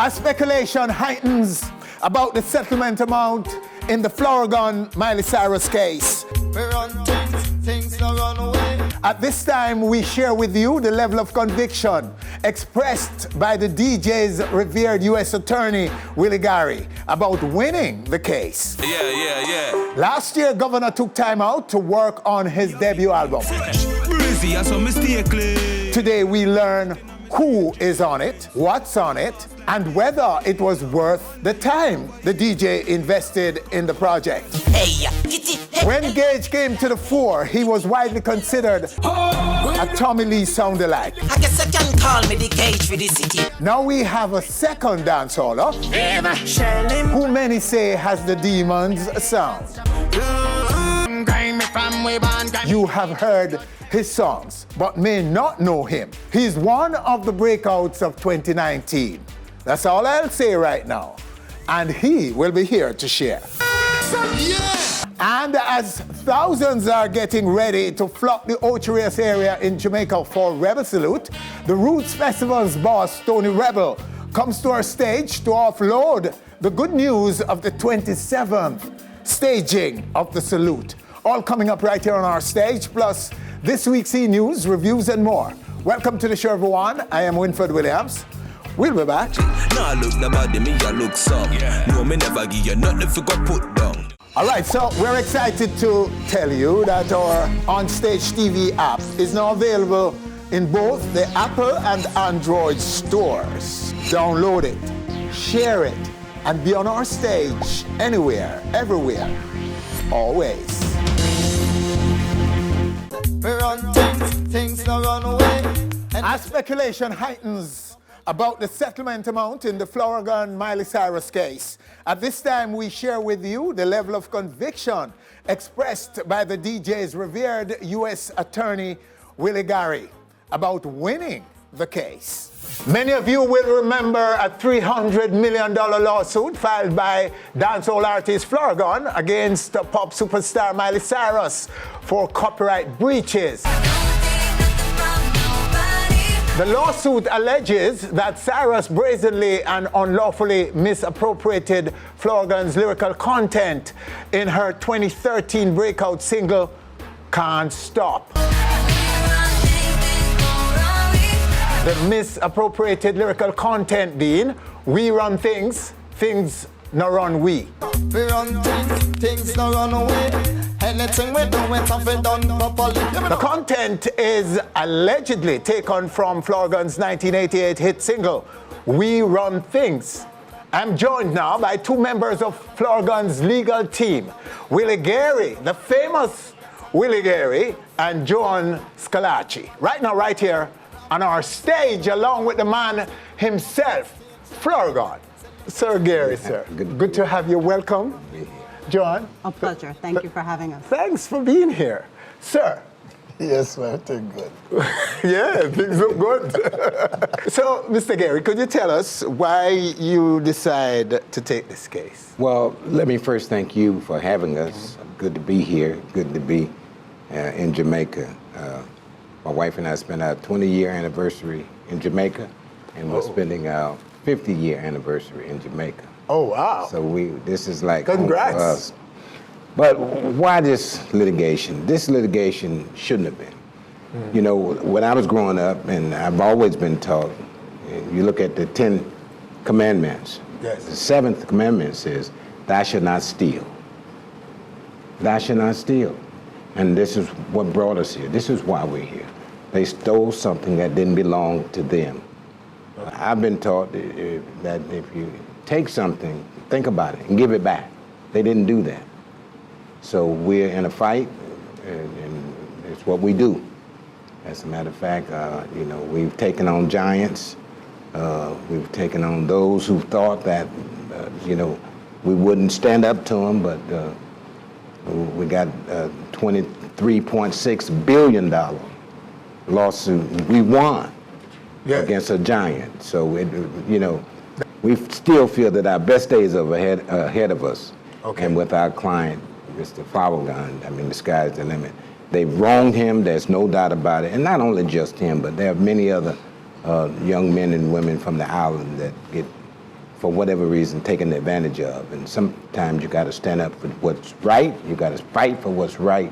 As speculation heightens about the settlement amount in the Flourgon Miley Cyrus case. We run things don't run away. At this time, we share with you the level of conviction expressed by the DJ's revered U.S. attorney, Willie Gary, about winning the case. Yeah. Last year, Govana took time out to work on his debut album. Today, we learn who is on it, what's on it, and whether it was worth the time the DJ invested in the project. When Gage came to the fore, he was widely considered a Tommy Lee sound-alike. I guess I can call me the Gage for the city. Now we have a second dancehaller, who many say has the Demon's sound. You have heard his songs, but may not know him. He's one of the breakouts of 2019. That's all I'll say right now. And he will be here to share. Yeah. And as thousands are getting ready to flock the Ocho Rios area in Jamaica for Rebel Salute, the Roots Festival's boss, Tony Rebel, comes to our stage to offload the good news of the 27th staging of the salute. All coming up right here on our stage, plus this week's E-News, reviews, and more. Welcome to the show, everyone. I am Winford Williams. We'll be back. Nah, look nobody, me I look some. No, me never give you nothing if you got put down. All right, so we're excited to tell you that our Onstage TV app is now available in both the Apple and Android stores. Download it, share it, and be on our stage anywhere, everywhere, always. We run things don't run away. As speculation heightens about the settlement amount in the Flourgon Miley Cyrus case, at this time we share with you the level of conviction expressed by the DJ's revered U.S. attorney, Willie Gary, about winning the case. Many of you will remember a $300 million lawsuit filed by dancehall artist Flourgon against pop superstar Miley Cyrus for copyright breaches. The lawsuit alleges that Cyrus brazenly and unlawfully misappropriated Flourgon's lyrical content in her 2013 breakout single, Can't Stop. The misappropriated lyrical content being, we run things, things no run we. We run things don't run away. Anything we do, it's something done properly. The content is allegedly taken from Flourgon's 1988 hit single, We Run Things. I'm joined now by two members of Flourgon's legal team, Willie Gary, the famous Willie Gary, and Joan Scalacci. Right now, right here on our stage, along with the man himself, Flourgon. Sir Gary, sir. Good to have you. Welcome. John. A pleasure. Thank you for having us. Thanks for being here. Sir. Yes, man, things good. Yeah, things look good. So, Mr. Gary, could you tell us why you decide to take this case? Well, let me first thank you for having us. Good to be here. Good to be in Jamaica. My wife and I spent our 20-year anniversary in Jamaica, and we're spending our 50-year anniversary in Jamaica. Oh, wow. So this is like Congrats. home for us. But why this litigation? This litigation shouldn't have been. You know, when I was growing up, and I've always been taught, you look at the 10 commandments. Yes. The 7th commandment says, thou shalt not steal. Thou shalt not steal. And this is what brought us here. This is why we're here. They stole something that didn't belong to them. I've been taught that if you take something, think about it, and give it back. They didn't do that. So we're in a fight, and it's what we do. As a matter of fact, you know, we've taken on giants. We've taken on those who thought that, you know, we wouldn't stand up to them, but we got $23.6 billion lawsuit. We won against a giant. So, you know, we still feel that our best days are ahead of us. Okay. And with our client, Mr. Flourgon, I mean, the sky's the limit. They've wronged him, there's no doubt about it. And not only just him, but there are many other young men and women from the island that get for whatever reason, taken advantage of. And sometimes you got to stand up for what's right. You got to fight for what's right.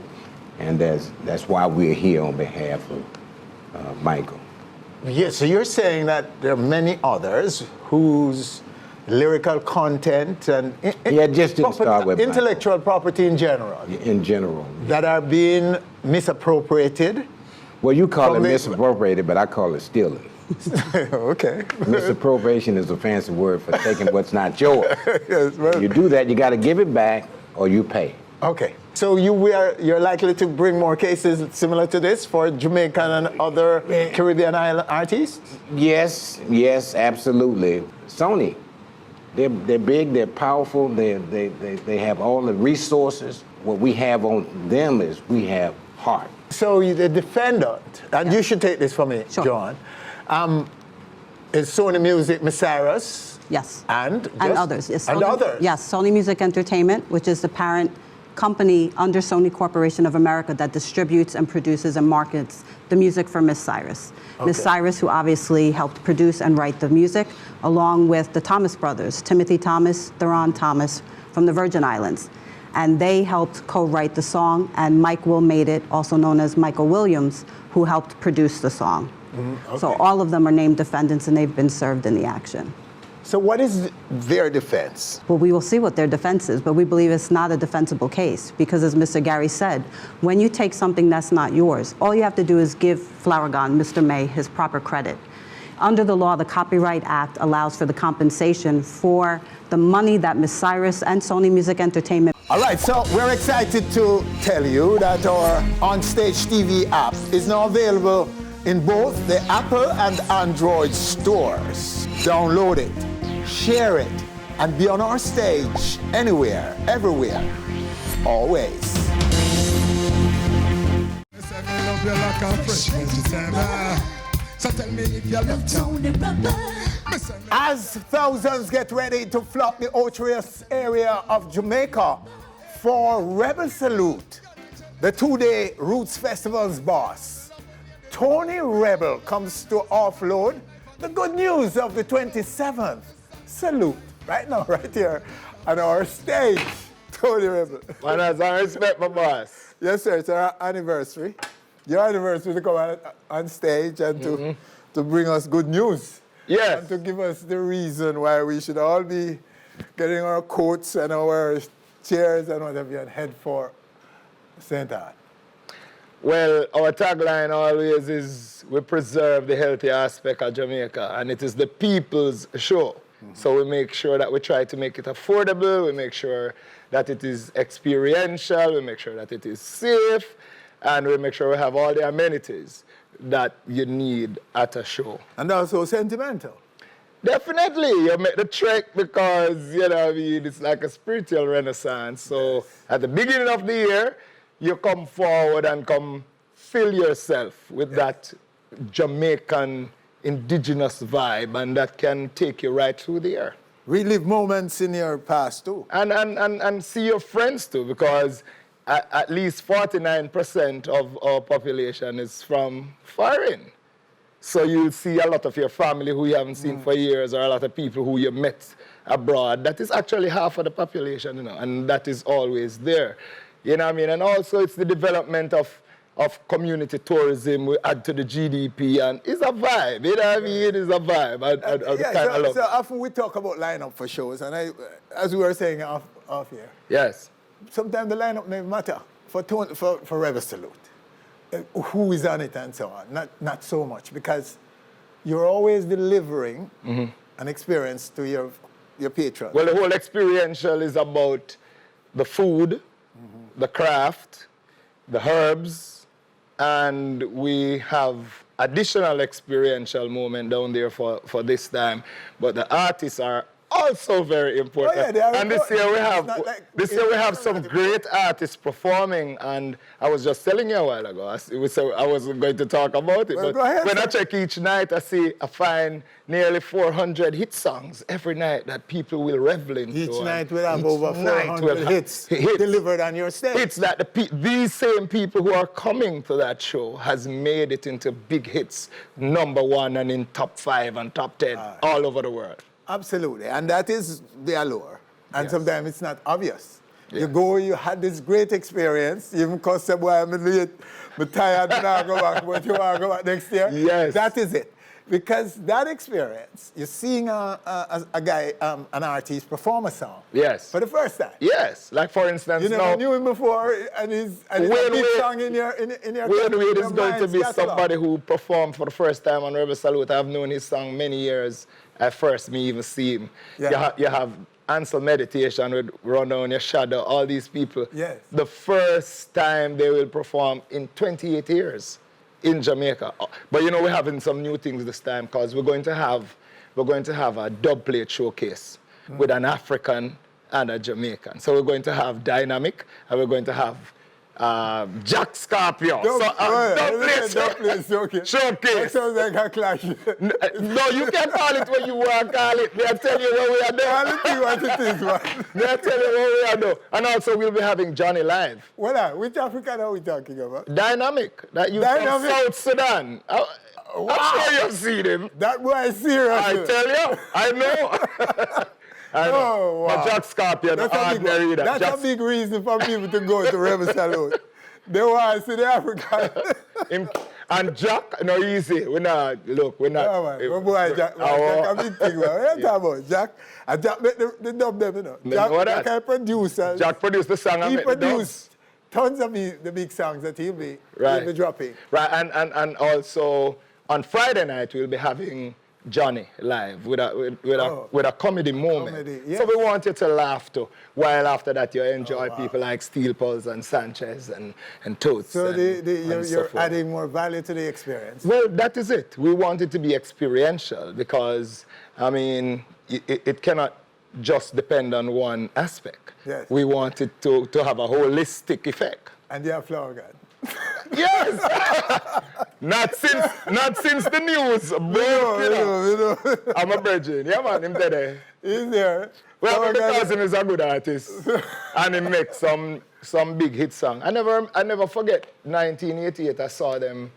And that's why we're here on behalf of Michael. Yeah, so you're saying that there are many others whose lyrical content and just didn't start with intellectual property in general. In general. That are being misappropriated. Well, you call it misappropriated, but I call it stealing. Okay. Misappropriation is a fancy word for taking what's not yours. Yes, well, you do that, you got to give it back or you pay. Okay. So you're likely to bring more cases similar to this for Jamaican and other Caribbean island artists? Yes, absolutely. Sony, they're big, they're powerful, they have all the resources. What we have on them is we have heart. So the defendant, and you should take this from me, sure. John, is Sony Music, Miley Cyrus. Yes. And others. Yes, and others. Yes, Sony Music Entertainment, which is the parent company under Sony Corporation of America that distributes and produces and markets the music for Miss Cyrus. Okay. Miss Cyrus, who obviously helped produce and write the music, along with the Thomas brothers, Timothy Thomas, Theron Thomas, from the Virgin Islands. And they helped co-write the song, and Mike Will made it, also known as Michael Williams, who helped produce the song. Okay. So all of them are named defendants, and they've been served in the action. So what is their defense? Well, we will see what their defense is, but we believe it's not a defensible case because, as Mr. Gary said, when you take something that's not yours, all you have to do is give Flourgon, Mr. May, his proper credit. Under the law, the Copyright Act allows for the compensation for the money that Miss Cyrus and Sony Music Entertainment. All right, so we're excited to tell you that our Onstage TV app is now available in both the Apple and Android stores. Download it, share it, and be on our stage anywhere, everywhere, always. As thousands get ready to flock the Ocho Rios area of Jamaica for Rebel Salute, the two-day Roots Festival's boss, Tony Rebel, comes to offload the good news of the 27th salute right now, right here on our stage. Tony Rebel. Man, as I respect my boss. Yes, sir. It's our anniversary. Your anniversary to come on stage and to bring us good news. Yes. And to give us the reason why we should all be getting our coats and our chairs and whatever and head for St. Anne. Well, our tagline always is we preserve the healthy aspect of Jamaica, and it is the people's show. So we make sure that we try to make it affordable, we make sure that it is experiential, we make sure that it is safe, and we make sure we have all the amenities that you need at a show. And also sentimental. Definitely, you make the trek because, you know, I mean, it's like a spiritual renaissance. So at the beginning of the year, you come forward and come fill yourself with that Jamaican indigenous vibe, and that can take you right through the year. Relive moments in your past too. And see your friends too, because at least 49% of our population is from foreign. So you see a lot of your family who you haven't seen for years, or a lot of people who you met abroad. That is actually half of the population, you know, and that is always there. You know what I mean? And also it's the development of community tourism. We add to the GDP, and it's a vibe. You know what I mean? It is a vibe. I love so often we talk about lineup for shows, and as we were saying off here. Yes. Sometimes the lineup may matter for Rebel Salute. Who is on it and so on. Not so much, because you're always delivering an experience to your patrons. Well, the whole experiential is about the food, the craft, the herbs, and we have additional experiential moment down there for this time. But the artists are also very important. Oh, yeah, and this year we have some great artists performing, and I was just telling you a while ago, I wasn't going to talk about it, well, but when I check each night, I find nearly 400 hit songs every night that people will revel into. Each night will have over 400 hits delivered on your stage. Hits that these same people who are coming to that show has made it into big hits, #1 and in top 5 and top 10 all over the world. Absolutely, and that is the allure. And Yes. sometimes it's not obvious. You Yes. go, you had this great experience, you even cuss them, boy, I'm late, I'm tired, and I go back, but you want to go back next year? Yes. That is it. Because that experience, you're seeing a guy, an artist perform a song. Yes. For the first time. Yes, like for instance, You never now, knew him before, and he's a big song in your Wayne Wade is going to be mind's somebody who performed for the first time on Rebel Salute. I've known his song many years. At first, me even see him. Yeah. You have Ansel Meditation with Run Down Your Shadow, all these people. Yes. The first time they will perform in 28 years in Jamaica. But you know, we're having some new things this time because we're going to have a dub plate showcase with an African and a Jamaican. So we're going to have Dynamic and we're going to have Jack Scorpio. Dub plate showcase. That sounds like a clash. No, you can call it what you want to call it. They'll tell you what we are doing. Call it what it is, man. They'll tell you what we are doing. And also we'll be having Johnny live. Which African are we talking about? Dynamic. That you from Dynamic? South Sudan. Wow. I'm sure you've seen him. That boy is serious. I tell you, I know. I know. Oh, wow. But Jack Scorpion, That's a big reason for people to go to Rebel Salute. They want to see the African. And Jack, no easy. We're not. Oh, man. My boy, Jack a big thing, man. What are you talking about? Jack? And Jack make the dub them, you know. Jack a producer. Jack produced the song. He produced tons of the big songs that he'll be dropping. Right, and also on Friday night we'll be having Johnny live with a comedy moment. Comedy, yes. So we want you to laugh too. While after that you enjoy people like Steel Pulse and Sanchez and Totes. So and you're adding more value to the experience. Well, that is it. We want it to be experiential because, I mean, it cannot just depend on one aspect. Yes. We want it to have a holistic effect. And you have Flourgon. Yes! not since the news broke, you know. I'm a virgin. Yeah, man, him there. He's there. Well, because him is a good artist. And he makes some big hit song. I never forget 1988, I saw them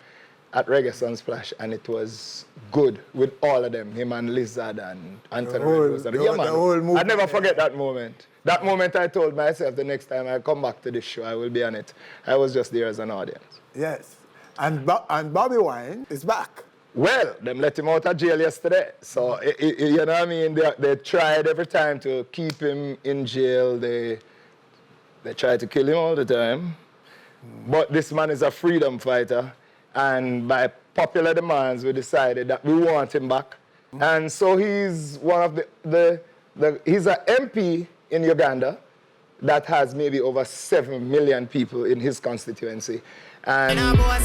at Reggae Sunsplash, and it was good with all of them, him and Lizard and Anthony Rose. Yeah, man. I never forget that moment. That moment I told myself the next time I come back to this show, I will be on it. I was just there as an audience. Yes. And Bobby Wine is back. Well, them let him out of jail yesterday. So, you know what I mean? They tried every time to keep him in jail. They tried to kill him all the time. But this man is a freedom fighter. And by popular demands, we decided that we want him back. And so he's one of he's an MP in Uganda that has maybe over 7 million people in his constituency. And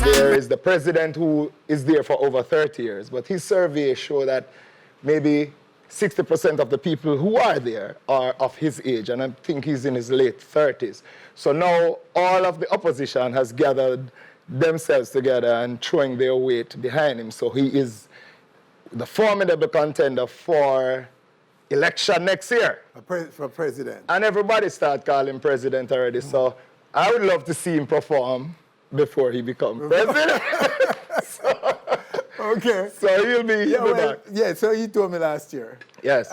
there is the president who is there for over 30 years. But his surveys show that maybe 60% of the people who are there are of his age. And I think he's in his late 30s. So now all of the opposition has gathered themselves together and throwing their weight behind him. So he is the formidable contender for election next year. For president. And everybody start calling him president already. So I would love to see him perform before he becomes president. Okay. So he'll be back. Yeah, so he told me last year. Yes.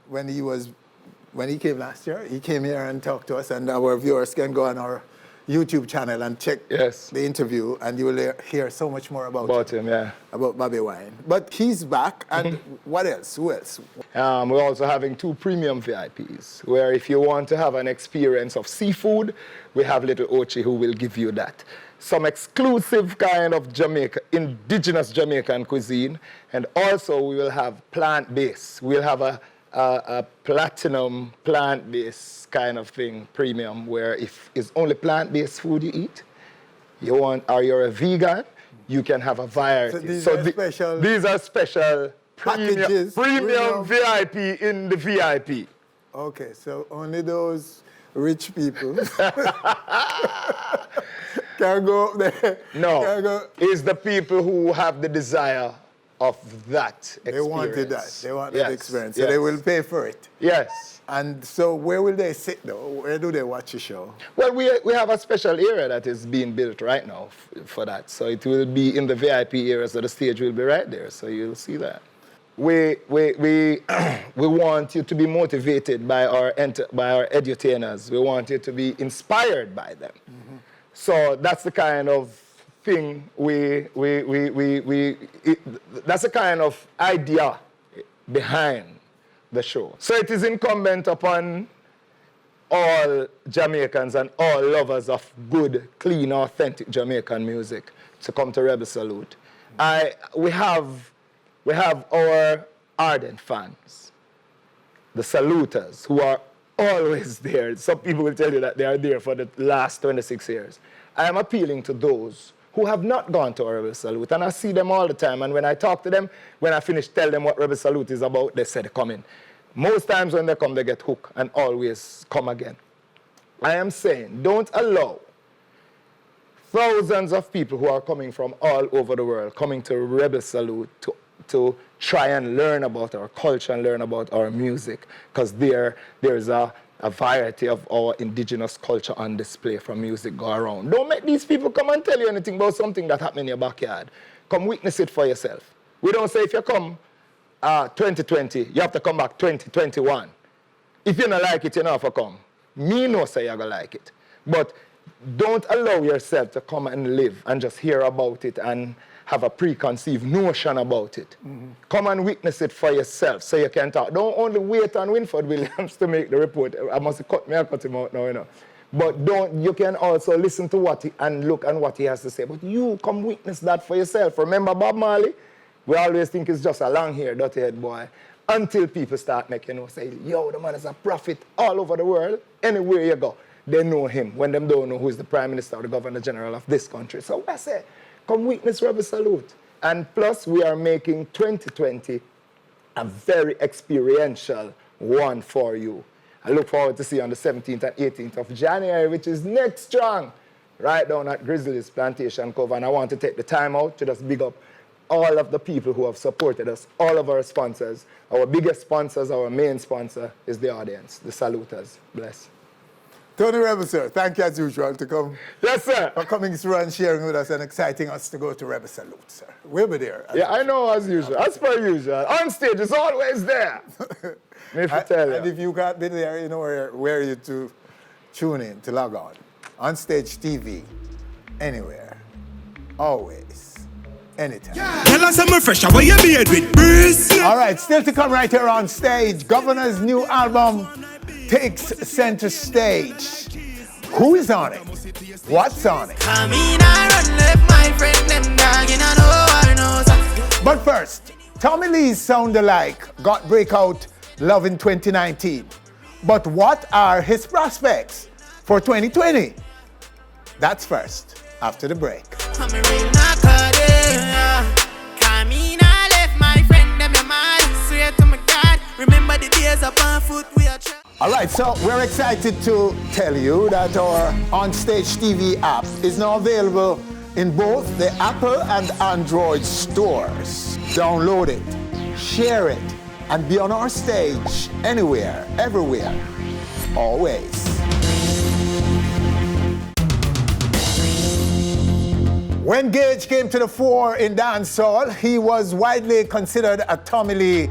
When he came last year, he came here and talked to us, and our viewers can go on our YouTube channel and check the interview, and you will hear so much more about him, yeah. About Bobby Wine. But he's back, and what else? Who else? We're also having 2 premium VIPs, where if you want to have an experience of seafood, we have little Ochi who will give you that. Some exclusive kind of indigenous Jamaican cuisine, and also we will have plant-based. We'll have a platinum plant-based kind of thing, premium, where if it's only plant-based food you eat, or you're a vegan, you can have a variety. So these are special premium VIP in the VIP. Okay, so only those rich people can go up there. No, it's the people who have the desire of that experience. They wanted that. They want that experience. So they will pay for it. Yes. And so where will they sit, though? Where do they watch the show? Well, we have a special area that is being built right now for that. So it will be in the VIP area, so the stage will be right there. So you'll see that. we want you to be motivated by our edutainers. We want you to be inspired by them. So that's the kind of thing that's the kind of idea behind the show. So it is incumbent upon all Jamaicans and all lovers of good, clean, authentic Jamaican music to come to Rebel Salute. We have our ardent fans, the saluters, who are always there. Some people will tell you that they are there for the last 26 years. I am appealing to those who have not gone to a Rebel Salute, and I see them all the time, and when I talk to them, when I finish tell them what Rebel Salute is about, they say they're coming. Most times when they come, they get hooked and always come again. I am saying, don't allow thousands of people who are coming from all over the world, coming to Rebel Salute to try and learn about our culture and learn about our music, because there's a variety of our indigenous culture on display from music go around. Don't make these people come and tell you anything about something that happened in your backyard. Come witness it for yourself. We don't say if you come 2020, you have to come back 2021. If you don't like it, you don't have to come. Me no say you're going to like it. But don't allow yourself to come and live and just hear about it and have a preconceived notion about it. Come and witness it for yourself so you can talk. Don't only wait on Winford Williams to make the report. I must cut him out now, you know. But you can also listen to and look at what he has to say. But you come witness that for yourself. Remember Bob Marley? We always think it's just a long hair, dirty head boy. Until people start making say, yo, the man is a prophet all over the world. Anywhere you go, they know him when they don't know who is the Prime Minister or the Governor General of this country. So I say, come witness Rebel Salute. And plus, we are making 2020 a very experiential one for you. I look forward to see you on the 17th and 18th of January, which is next strong, right down at Grizzly's Plantation Cove. And I want to take the time out to just big up all of the people who have supported us, all of our sponsors. Our biggest sponsors, our main sponsor is the audience, the saluters. Bless. Tony Rebel, sir, thank you as usual to come. Yes, sir. For coming through and sharing with us and exciting us to go to Rebel Salute, sir. We'll be there. Yeah, I know, as usual. As per usual. Onstage is always there. Me for tell you. And if you can't be there, you know where you to tune in, to log on. Onstage TV, anywhere, always, anytime. Tell us I'm fresh, what you made with breeze. All right, still to come right here on stage. Govana's new album takes center stage. Who is on it? What's on it? But first, Tommy Lee's Sound Alike got breakout love in 2019. But what are his prospects for 2020? That's first, after the break. Remember the days upon foot we are. All right, so we're excited to tell you that our Onstage TV app is now available in both the Apple and Android stores. Download it, share it, and be on our stage anywhere, everywhere, always. When Gage came to the fore in dancehall, he was widely considered a Tommy Lee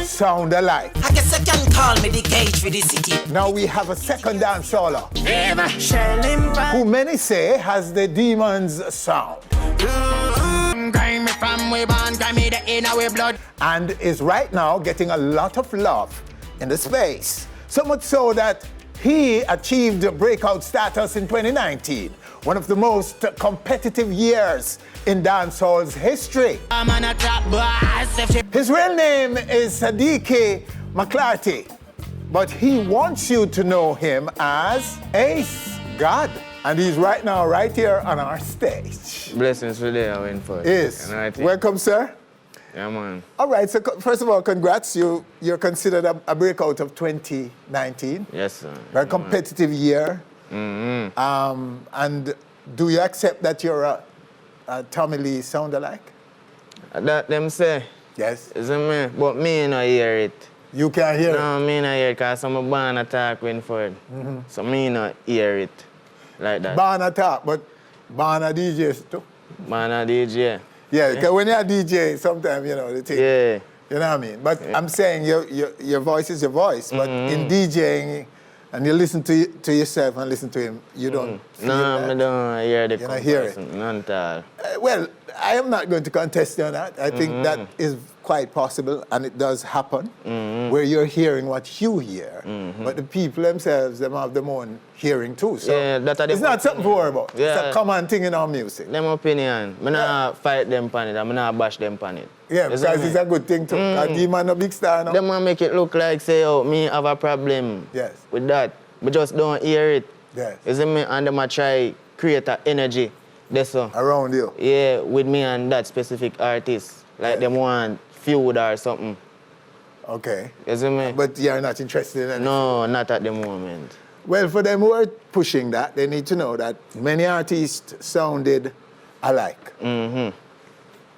sound alike. I guess I can call me the Gage for the city. Now we have a second dancehaller who many say has the demon's sound and is right now getting a lot of love in the space. So much so that he achieved breakout status in 2019, one of the most competitive years in dancehall's history. His real name is Sadiki McClarty, but he wants you to know him as AceGawd. And he's right now, right here on our stage. Blessings for there, I went for it. Yes. Welcome, sir. Yeah, man. All right, so first of all, congrats. You're considered a breakout of 2019. Yes, sir. Very competitive year. Mm-hmm. And do you accept that you're a Tommy Lee sound alike? That them say. Yes. Isn't me? But me no hear it. You can't hear it? No, me no hear it because I'm a born attack when for it. Mm-hmm. So me no hear it like that. Born attack, but born a DJ too? Born a DJ. Yeah, because when you're a DJ, sometimes, you know, the thing. Yeah. You know what I mean? But I'm saying your voice is your voice, but in DJing, and you listen to yourself and listen to him, you don't feel No, that. I don't hear the You don't hear it. comparison, none at all. Well, I am not going to contest you on that. I think that is quite possible, and it does happen, where you're hearing what you hear, but the people themselves, them have their own hearing too. So Yeah, that are it's them not something to worry about. It's Yeah. a common thing in our music. Them opinion, I not fight them pan it, I not bash them pan it. Yeah, You see because me? it's a good thing too. The man a big star now. Them want make it look like, say, oh, me have a problem Yes. with that, but just don't hear it. Yes. You see me? And them a try create a energy, that's all. Around you. Yeah, with me and that specific artist. Like them want feud or something. Okay. You see me? But you're not interested in anything. No, not at the moment. Well, for them who are pushing that, they need to know that many artists sounded alike.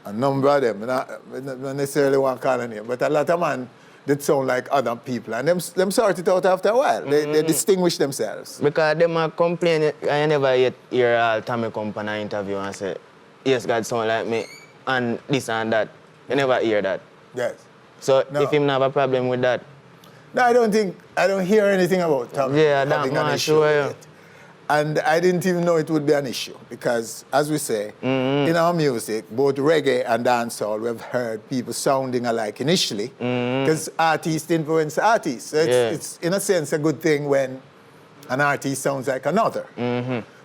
A number of them, not necessarily one call name, but a lot of men that sound like other people, and them sort it out after a while. They distinguish themselves. Because them a complain, I never yet hear all Tommy come on an interview and say, yes, God sound like me, and this and that. You never hear that. Yes. So No. if him not have a problem with that, No, I don't hear anything about Tommy Yeah, that having an man, issue sure, with yeah. it. And I didn't even know it would be an issue because, as we say, in our music, both reggae and dancehall, we've heard people sounding alike initially because artists influence artists. So it's, in a sense, a good thing when an artist sounds like another.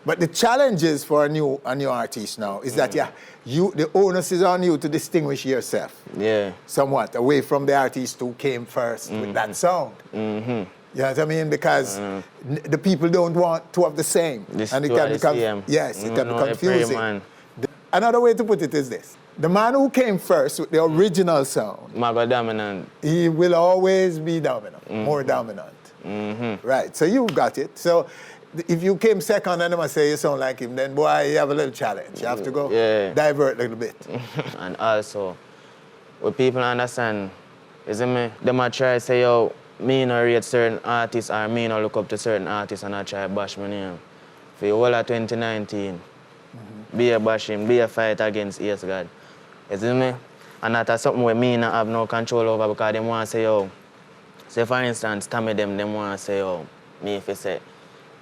But the challenges for a new artist now is that, the onus is on you to distinguish yourself yeah. somewhat away from the artist who came first with that sound. You know what I mean? Because the people don't want to have the same. This and it two can are the become, same. yes, it can be No, they pray, confusing. man. Another way to put it is this. The man who came first with the original sound, Mago dominant. he will always be dominant, more dominant. Right, so you got it. So if you came second and they must say you sound like him, then boy, you have a little challenge. You have to go divert a little bit. And also, what people understand, is it me? They might try to say, yo, me no rate certain artists or me no look up to certain artists and I try to bash my name. For the whole of 2019, be a bash him, be a fight against AceGawd. You see me? And that's something where me not have no control over because they want to say, yo, say for instance, Tommy them want to say, yo, me if you say,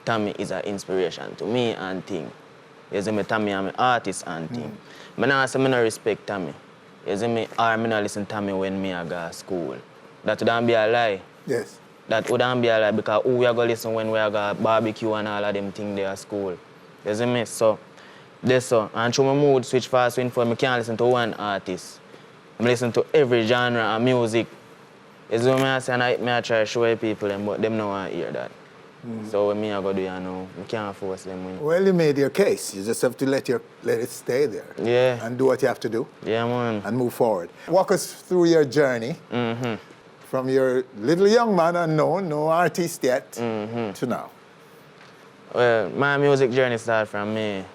Tommy is an inspiration to me and thing. You see me, Tommy I'm an artist and thing. But now I say, I don't respect Tommy. You see me, or I don't listen to Tommy when I go to school. That wouldn't be a lie. Yes. That wouldn't be a lie because who we are going to listen when we are going to barbecue and all of them things there at school. You see me? So, that's so. And through my mood switch fast swing for I can't listen to one artist. I listen to every genre of music. You see me? I say, and I try to show people them, but them don't want to hear that. So what me I go do, you know, I can't force them win. Well, you made your case. You just have to let it stay there. Yeah. And do what you have to do. Yeah, man. And move forward. Walk us through your journey from your little young man, unknown, no artist yet, to now. Well, my music journey started from me.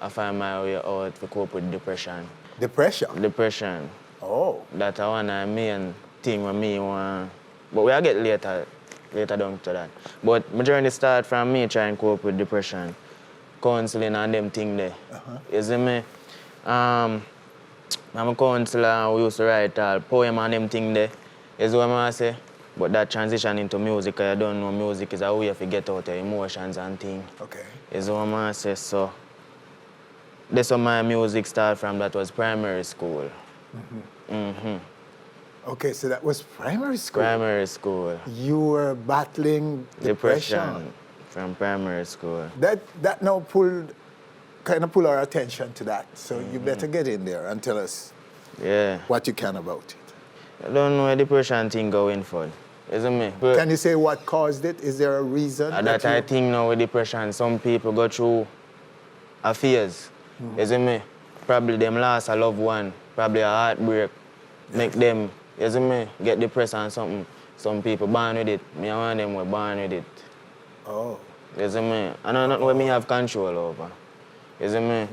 I find my way out to cope with depression. Depression? Depression. Oh. That's one of the main thing with me want. But we'll get later down to that. But my journey started from me trying to cope with depression, counseling and them things there. You see me? I'm a counselor and we used to write all poem and them things there. You see what I say? But that transition into music, I don't know music is a way to get out your emotions and things. Okay. You see what I say? So that's how my music started from. That was primary school. Okay, so that was primary school. Primary school. You were battling depression. From primary school. That now kind of pulled our attention to that. So you better get in there and tell us what you can about it. I don't know where depression thing going for. Isn't me? But can you say what caused it? Is there a reason? that I think now with depression, some people go through affairs. Isn't me? Probably them lost a loved one, probably a heartbreak, make them, isn't me, get depressed and something. Some people born with it. Me and one of them were born with it. Oh. Isn't me? I know nothing where me have control over. Isn't me?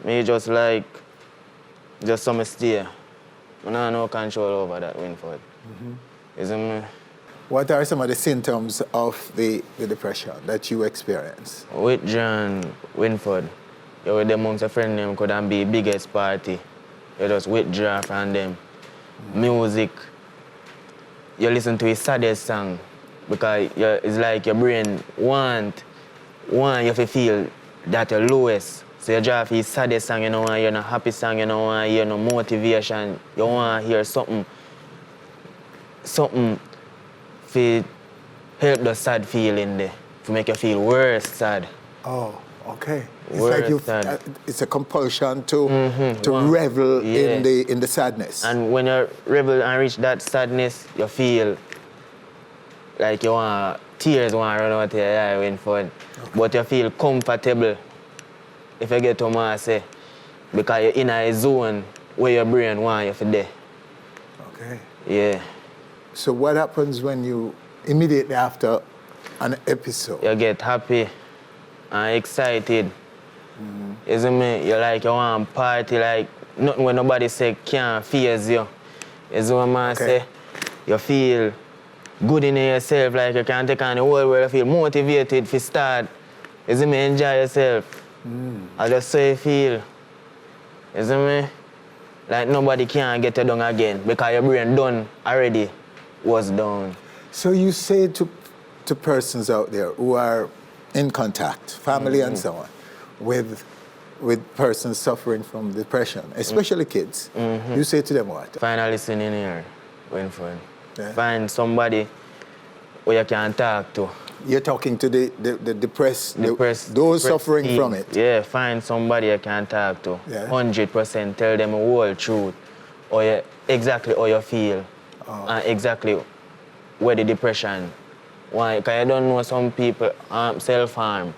Me just some stay. I don't have no control over that Winford. Isn't me? What are some of the symptoms of the depression that you experience? With John Winford, you with them amongst a friend them couldn't be biggest party. You just withdraw from them. music, you listen to his saddest song because it's like your brain want you have to feel that you're lowest. So you draw his saddest song, you don't want to hear no happy song, you don't want to hear no motivation, you want to hear something to help the sad feeling there, to make you feel worse sad. Oh, okay. It's Worse like you. sad. It's a compulsion to revel in the sadness. And when you revel and reach that sadness, you feel like you want tears want to run out of your eye when fun. But you feel comfortable if you get to what I say, because you're in a zone where your brain wants you for there. Okay. Yeah. So what happens when you immediately after an episode? You get happy and excited. Isn't me? You want to party like nothing when nobody say can't fears you. Is what I say. You feel good in yourself, like you can take on the whole world, you feel motivated to start. Isn't me? Enjoy yourself. I just so you feel. Isn't me? Like nobody can get you down again because your brain done already was done. So you say to persons out there who are in contact, family and so on, with persons suffering from depression, especially kids, you say to them what? Find a listening ear when fun. Yeah. Find somebody who you can talk to. You're talking to the depressed, those suffering teens. from it. Yeah, find somebody you can talk to. Yeah. 100%. Tell them the whole truth, or exactly how you feel, and exactly where the depression. Why? Because you don't know some people self-harm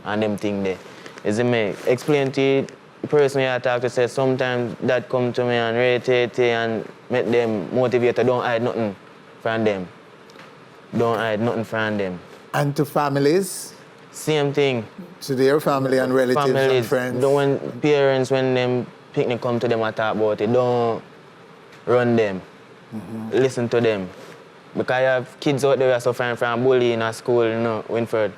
and them thing there. Is it me? Explain to the person you talk to, say sometimes that come to me and rate it and make them motivated. Don't hide nothing from them. Don't hide nothing from them. And to families? Same thing. To their family and relatives and friends? When parents, when them picnic come to them and talk about it, don't run them. Listen to them. Because you have kids out there who are suffering from bullying at school, you know, Winford.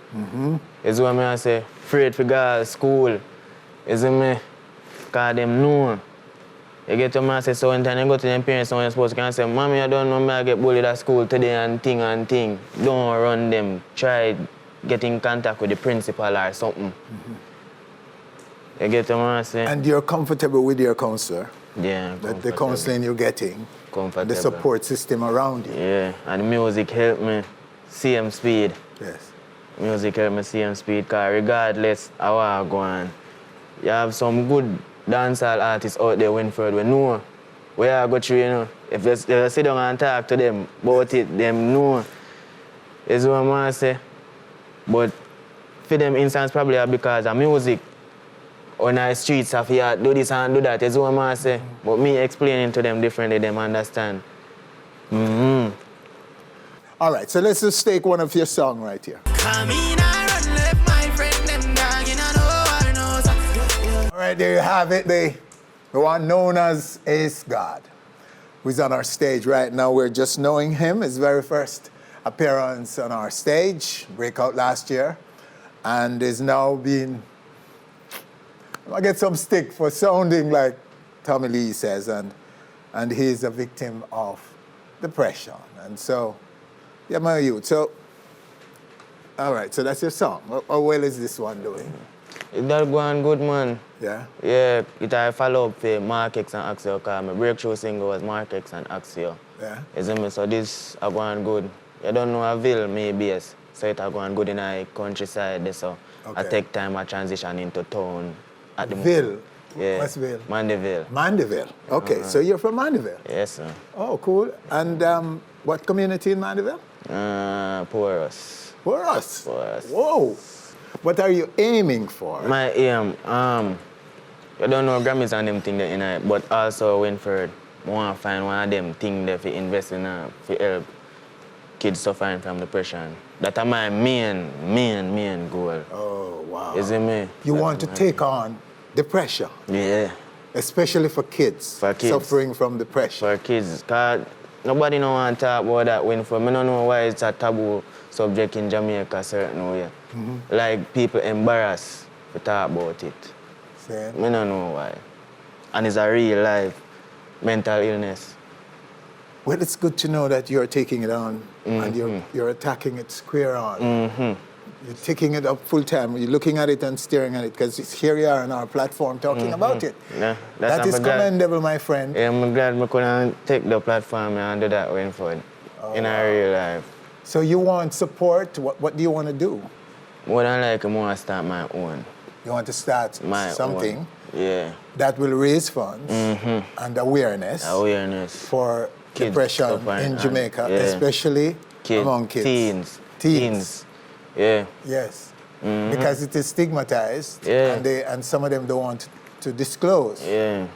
Is what I say, afraid to go to school. Is me? Because them know. You get to me and say, so when you go to them parents, someone supposed to say, Mommy, I don't know me, I get bullied at school today and thing. Don't run them. Try get in contact with the principal or something. You get to me and say. And you're comfortable with your counselor? Yeah, that the counseling you're getting, the support system around you. Yeah, and music helped me same speed. Yes. Music helped me same speed, because regardless of what I go on, you have some good dancehall artists out there, Winford, we know where I go through, you know. If you sit down and talk to them about it, them know. Is what I say. But for them instance, probably because of music. On the streets, have you do this and do that, is what I say. But me explaining to them differently, them understand. All right, so let's just take one of your songs right here. All right, there you have it, the one known as AceGawd, who's on our stage right now. We're just knowing him, his very first appearance on our stage, breakout last year, and is now being, I get some stick for sounding like Tommy Lee says, and he's a victim of depression. And so, yeah, my youth. So, all right, so that's your song. How well is this one doing? It's that going good, man. Yeah? Yeah, it I follow up for Mark X and Axio, because my breakthrough single was Mark X and Axio. Yeah? Isn't me? So this are going good. You don't know a Ville, maybe, yes. So it are going good in the countryside, so I take time I transition into town. At the Ville? Yeah. What's Ville? Mandeville. Mandeville. Okay, so you're from Mandeville? Yes, sir. Oh, cool. And what community in Mandeville? Porous. Porous? Porous. Whoa. What are you aiming for? My aim, you don't know Grammys and them things in it, but also Winford, I want to find one of them things that we invest in to help kids suffering from depression. That's my main goal. Oh, wow. Is it me? You want to take on depression? Yeah. Especially for kids, suffering from depression. For kids, because nobody don't want to talk about that, Winford. I don't know why it's a taboo subject in Jamaica certain way. Like people embarrassed to talk about it. Same. I don't know why. And it's a real life mental illness. Well, it's good to know that you're taking it on and you're attacking it square on. You're taking it up full time. You're looking at it and staring at it because here you are on our platform talking about it. Yeah, that is commendable, my friend. Yeah, I'm glad I couldn't take the platform and do that going forward in our real life. So you want support? What do you want to do? What I like, I want to start my own. You want to start something own. Yeah. that will raise funds and awareness for kids, depression in Jamaica, especially among kids. Teens. Yeah. Yes. Because it is stigmatized and some of them don't want to disclose. Yeah.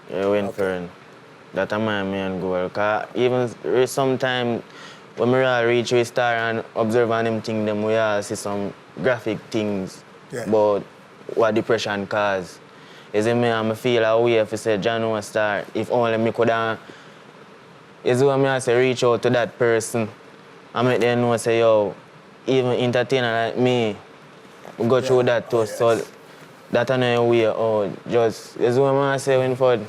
Yeah, Winford. That's my main goal. Because even sometimes when we all reach a star and observe on them things, we all see some graphic things about what depression cause. Is it me? I feel a way if I say John was star, if only me could is when I say reach out to that person. I make them know say, yo, even entertainer like me, we go through that too. So that another way, just is when I say Winford,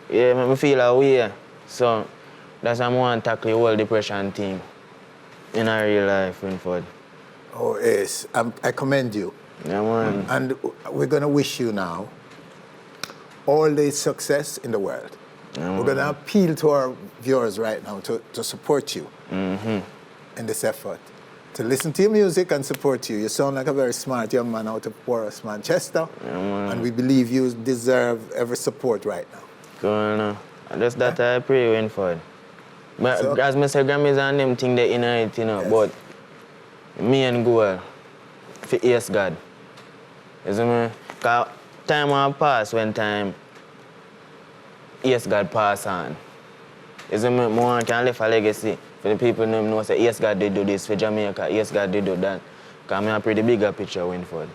yeah, make me feel a way. So that's why I want to tackle the whole depression thing in our real life, Winford. Oh, yes. I commend you. Yeah, man. And we're going to wish you now all the success in the world. Yeah, we're going to appeal to our viewers right now to support you in this effort, to listen to your music and support you. You sound like a very smart young man out of Porus, Manchester, and we believe you deserve every support right now. Govana, just that I pray, Winford. But so, as Mr. Grammys and them think they inherit, but me and goal for AceGawd. You see me? Because time will pass when time AceGawd pass on. You see me? More can leave a legacy for the people who know say AceGawd did do this for Jamaica, AceGawd did do that. Because I pretty bigger picture, Winford.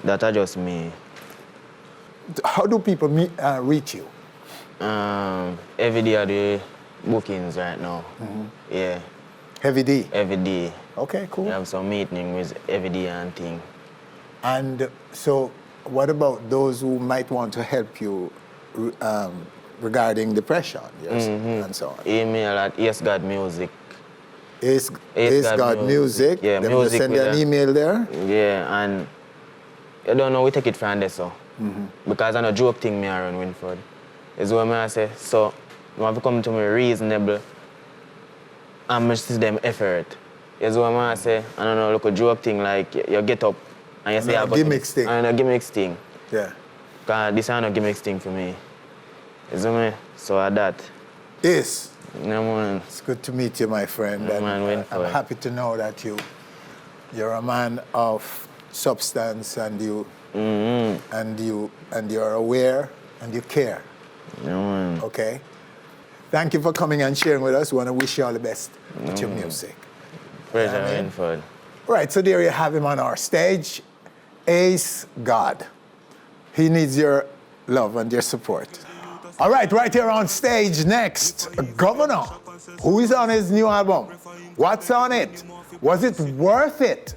That's just me. How do people reach you? Every day I do bookings right now. Yeah. Every day? Every day. Okay, cool. We have some meeting with every day and thing. And so what about those who might want to help you regarding depression and so on? Email at AceGawd Music. AceGawd Music? Yeah, they music. Send you an email there? Yeah, and I don't know, we take it from there, so. Because I know joke thing me around Winford. Is what I say, so you have to come to me reasonable and I see them effort. Is what I say, I don't know, look a joke thing like you get up and you say a gimmicks thing. And a gimmicks thing. Yeah. Because this is not a gimmicks thing for me. Is what I mean? So at that. Yes. No, man. It's good to meet you, my friend. No, man, I'm happy to know that you're a man of substance and you're aware and you care. No, man. Okay. Thank you for coming and sharing with us. We want to wish you all the best with your music. Pleasure, Winford. Right, so there you have him on our stage, AceGawd. He needs your love and your support. All right here on stage next, Govana, who is on his new album. What's on it? Was it worth it?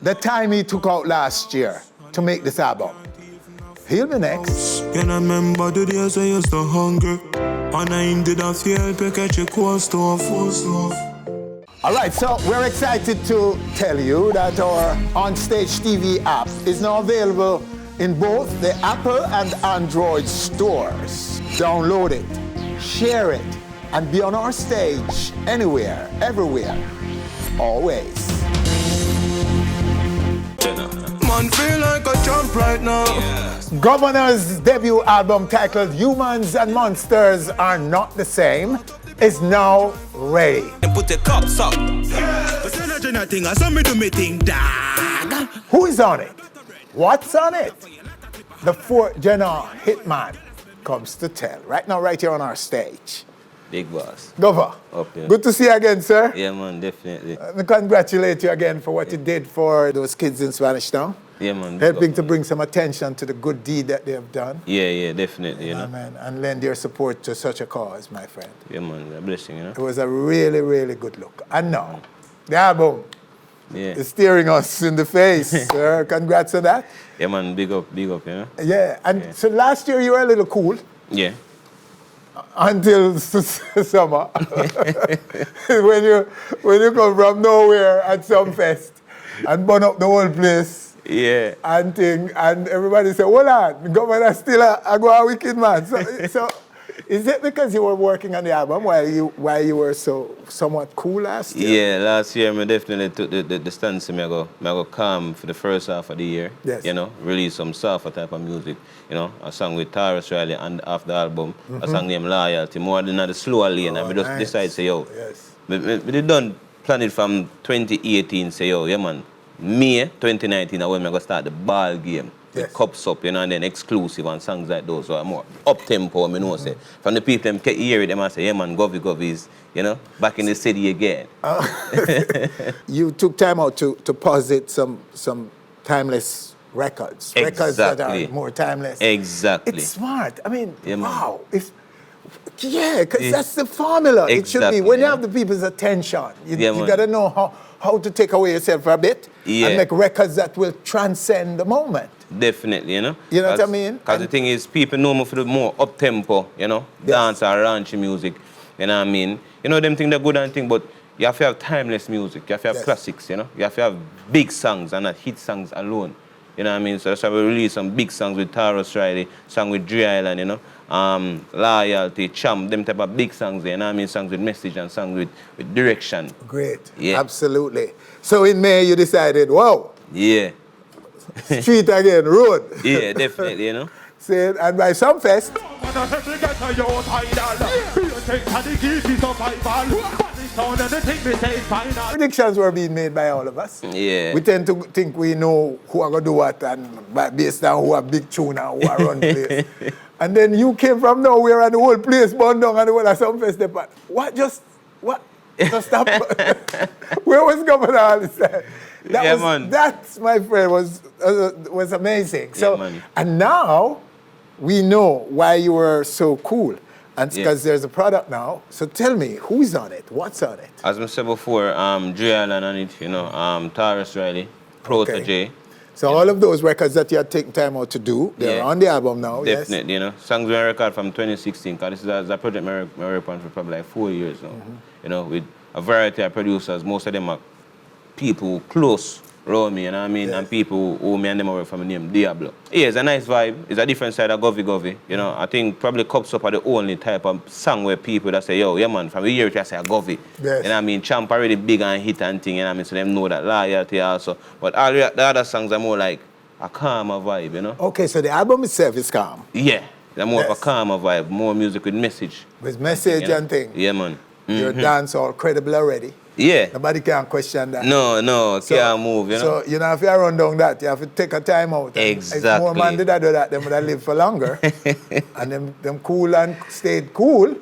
The time he took out last year to make this album. He'll be next. Can I remember the days I used to hungry? And I did a feel catch a course to a full stuff. All right, so we're excited to tell you that our Onstage TV app is now available in both the Apple and Android stores. Download it, share it, and be on our stage anywhere, everywhere, always. Man, feel like a champ right now. Govana's debut album titled Humans and Monsters Are Not the Same is now ready. Put the cups up. Who is on it? What's on it? The fore hitman comes to tell. Right now, right here on our stage. Big boss. Gova, good to see you again, sir. Yeah, man, definitely. I congratulate you again for what you did for those kids in Spanish Town. Yeah, man. Helping to bring some attention to the good deed that they have done. Yeah, definitely, you know. Man, and lend your support to such a cause, my friend. Yeah, man, a blessing, you know. It was a really, really good look. And now, the album is staring us in the face, sir. Congrats on that. Yeah, man, big up, you know. Yeah, and so last year you were a little cool. Yeah. until summer. when you come from nowhere at some fest and burn up the whole place. Yeah. And everybody say, hold on, Govana still a go wicked man. So is it because you were working on the album while you were so somewhat cool last year? Yeah, last year I definitely took the stance to me go calm for the first half of the year. Yes. You know, release some softer type of music. You know, a song with Taurus Riley and off the album, a song named Loyalty, more than the slower lane. And we just decide say, yo, we done plan it from 2018, say, yo, yeah man, May 2019 is when we go start the ball game. With cups up, you know, and then exclusive and songs like those. So I'm more up-tempo, I know, say. From the people them hear it, them say, yeah man, Govy is, you know, back in the city again. You took time out to posit some timeless records. Exactly. Records that are more timeless. Exactly. It's smart. I mean, yeah, wow. Because that's the formula. Exactly, it should be. When you have the people's attention, you got to know how to take away yourself for a bit and make records that will transcend the moment. Definitely, you know. You know what I mean? Because the thing is, people know me for the more up-tempo, you know, dance or raunchy music, you know what I mean? You know, them things they're good and thing, but you have to have timeless music. You have to have classics, you know. You have to have big songs and not hit songs alone. You know what I mean? So that's why we release some big songs with Taurus Riley, song with Dre Island, you know. Loyalty, Champ, them type of big songs there, you know what I mean? Songs with message and songs with direction. Great. Yeah. Absolutely. So in May you decided, whoa. Yeah. Street again, road. Yeah, definitely, you know. And by some fest. Predictions were being made by all of us. Yeah. We tend to think we know who are going to do what and based on who are big tune and who are run the place. And then you came from nowhere and the whole place burned down and the whole of some fest. What just happened? Where was Govana all this time? That, my friend, was amazing. So, and now we know why you were so cool. And because there's a product now. So tell me, who's on it? What's on it? As I said before, Dre Island on it, you know, Taurus Riley, Protege. So all of those records that you had taken time out to do, they're on the album now, Definitely, you know. Songs we record from 2016, because this is a project I worked on for probably like 4 years now. You know, with a variety of producers. Most of them are people close around me, you know what I mean? And people who me and them work from the name Diablo. Yeah, it's a nice vibe. It's a different side of Govy. You know, I think probably Cups Up are the only type of song where people that say, yo, yeah man, from a year to say a Govy. Yes. You know what I mean? Champ already big and hit and thing, you know what I mean? So them know that Loyalty also. But all the other songs are more like a calmer vibe, you know? Okay, so the album itself is calm. Yeah, they're more of a calmer vibe, more music with message. With message and thing. Yeah, man. Your dance all credible already. Yeah. Nobody can question that. No, can't move, you know. So, you know, if you run down that, you have to take a time out. Exactly. If more man did do that, them would have lived for longer. And them cool and stayed cool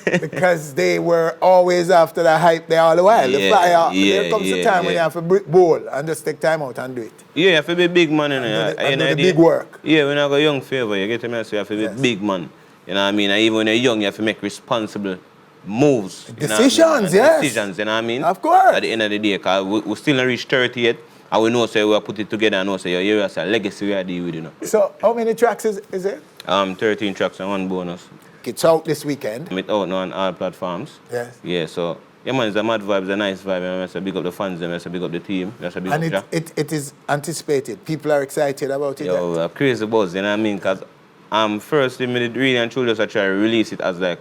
because they were always after the hype there all the while. The fire. There comes a time when you have to bowl and just take time out and do it. Yeah, you have to be big man, you know. And do the big work. Yeah, when I go young favor, you get me, so you have to be big man. You know what I mean? And even when you're young, you have to make responsible moves. Decisions, Decisions, you know what I mean? Of course. At the end of the day, because we still not reach 30 yet, and we know, say, we put it together and know, say, yeah, it's a legacy we are dealing with, you know. So, how many tracks is it? 13 tracks and 1 bonus. It's out this weekend. It's out now on all platforms. Yes. Yeah, so, yeah, man, it's a mad vibe, it's a nice vibe. You know, it's a big up the fans, it's a big up the team. And it is anticipated. People are excited about it. Yo, crazy buzz, you know what I mean? Because first, we really and truly just try to release it as like,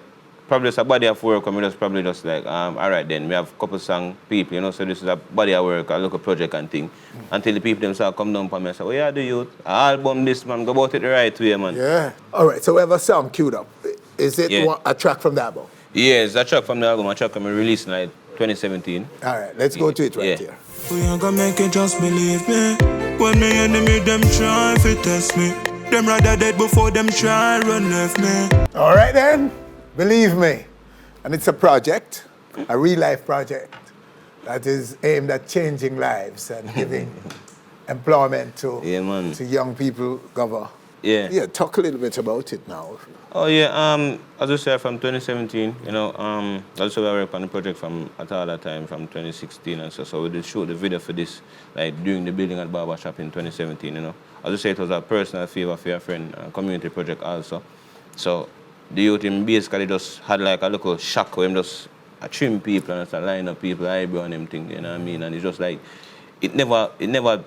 probably just a body of work, and we just probably just like, all right then, we have a couple song people, you know, so this is a body of work, a local project and thing. Until the people themselves come down upon me and say, oh yeah, the youth, album this, man, go about it the right way, man. Yeah. All right, so we have a song queued up. Is it a track from the album? Yeah, it's a track from the album, a track I'm releasing like 2017. All right, let's go to it right here. We ain't gonna make it, just believe me. When me enemy, them try to test me. Them rather dead before them try run left me. All right then. Believe me, and it's a project, a real-life project that is aimed at changing lives and giving employment to young people. Gova. Yeah, talk a little bit about it now. Oh yeah, as I said, from 2017, you know, also I worked on the project from at all that time, from 2016 and so we did shoot the video for this, like during the building at Barber Shop in 2017, you know. As I said, it was a personal favor for a friend, a community project also. So the youth him basically just had like a little shock where him just trim people and just line up people, eyebrow and them thing, you know what I mean? And it's just like, it never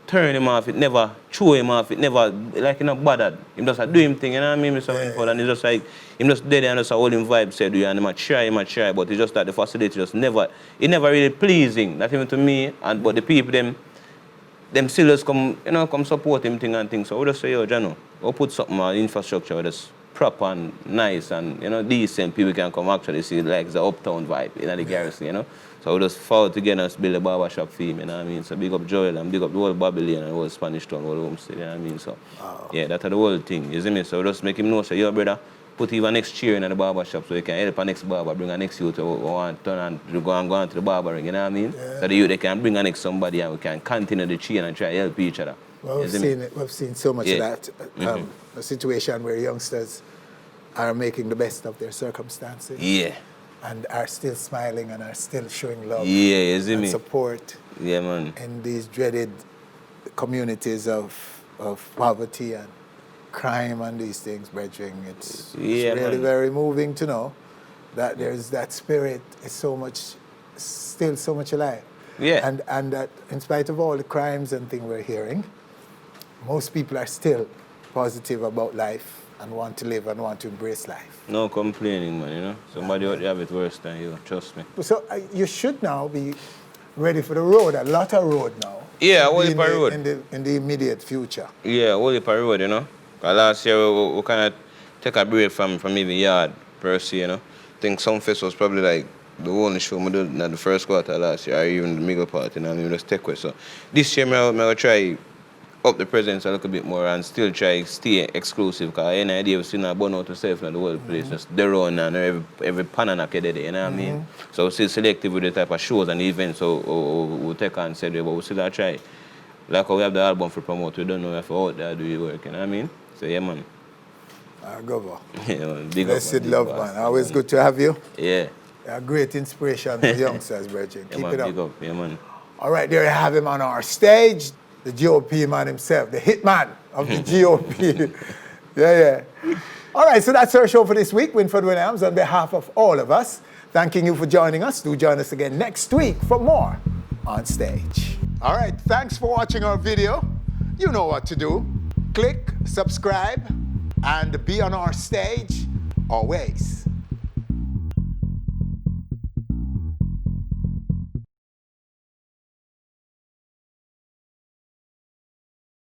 turn him off, it never throw him off, it never, like, he not bothered. Him just do him thing, you know what I mean? And it's just like, him just dead and just hold him vibe, said, and him try, but it's just that the facility just never really pleasing, not even to me, but the people, them still just come support him thing and thing. So we just say, yo, Jano, we'll put something on infrastructure that's proper and nice and, decent, people can come actually see, like, the uptown vibe, the garrison, So we just fall together and build a barber shop for him, you know what I mean? So big up Joel and big up the whole Babylon and the whole Spanish town, whole homestead, you know what I mean? So, yeah, that's the whole thing, you see me? So we just make him know, say, yo, brother, put even next chair in the barber shop so he can help a next barber, bring a next youth who want to turn and go on to the barber ring, you know what I mean? Yeah. So the youth, they can bring a next somebody and we can continue the chain and try to help each other. Well, we've seen so much of that, a situation where youngsters are making the best of their circumstances. Yeah. And are still smiling and are still showing love and support in these dreaded communities of poverty and crime and these things, brethren. It's really very moving to know that there's that spirit is still so much alive. Yeah. And that in spite of all the crimes and things we're hearing, most people are still positive about life and want to live and want to embrace life. No complaining, man, Somebody out there have it worse than you, trust me. So you should now be ready for the road, a lot of road now. Yeah, a whole heap of road. In the immediate future. Yeah, a whole heap of road, Because last year we kind of take a break from even yard per se, I think some festivals probably like the only show we did in the first quarter last year, or even the middle part, we just take away. So this year I'm going to try up the presence a little bit more and still try stay exclusive, because any idea we still not burn out yourself in the whole place, just the run and every pan and a kid, you know what I mean? So we're still selective with the type of shows and events, so we'll take on said way, but we still try. Like how we have the album for promote, we don't know if we're out there do the work, you know what I mean? So yeah, man. Govana. Yeah, man. Big Blessed up, love, man. Always good to have you. Yeah. A great inspiration for youngsters, brethren. Yeah, Keep man, it up. big up. Yeah, man. All right, there you have him on our stage. The GOP man himself, the hitman of the GOP. Yeah. All right, so that's our show for this week. Winford Williams, on behalf of all of us, thanking you for joining us. Do join us again next week for more On Stage. All right, thanks for watching our video. You know what to do. Click, subscribe, and be on our stage always.